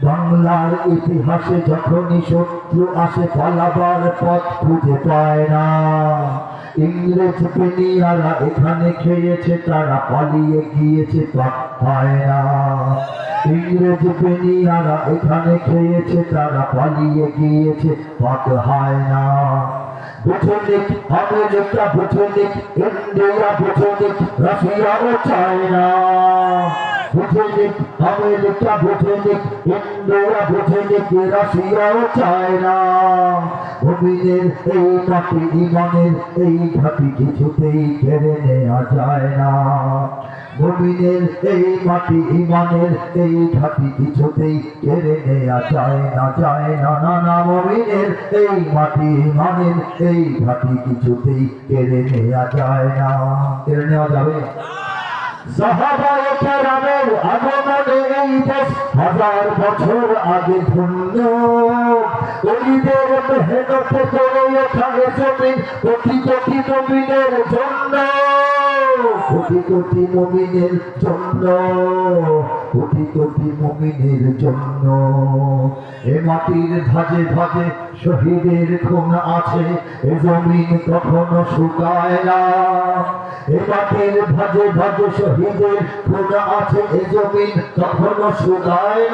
বাংলার ইতিহাসে যখনই শত্রু আসে পালাবার পথ খুঁজে পায় না। ইংরেজ বেনিয়ারা এখানে খেয়েছে, তারা পালিয়ে গিয়েছে, পথ পায় না। ইংরেজ বেনিয়ারা এখানে খেয়েছে, তারা পালিয়ে গিয়েছে, পথ হয় না। বুঝলিক আমেরিকা, বুঝলিক ইন্ডিয়া, বুঝলিক রাশিয়া ও চায়না, বুঝলিক আমেরিকা, বুঝলিক ইন্ডিয়া, বুঝলিক রাশিয়া ও চায়না। মুমিনের এই মাটি ইমানের এই ঘাটি কিছুতেই কেড়ে নেওয়া যায় না। মুমিনের এই মাটি ইমানের এই ঘাটি কিছুতেই কেড়ে নেওয়া যায় না, যায় না, না না। মুমিনের এই মাটি ইমানের এই ঘাটি কিছুতেই কেড়ে নেওয়া যায় না। কেড়ে নেওয়া যাবে? সাহাবায়ে কেরামের আগমনে এই দেশ হাজার বছর আগে ধন্য। ওলিদের মেহনতে করে ওঠায় জমিন কোটি কোটি মুমিনের জন্য, কোটি কোটি মুমিনের জন্য, কোটি কোটি মুমিনের জন্য। এ মাটির ভাজে ভাজে শহীদের খুন আছে, এ জমিন কখনো শুকায় না। এ মাটির ভাজে ভাজে শহীদের খুন আছে, এ জমিন কখনো শুকায় না।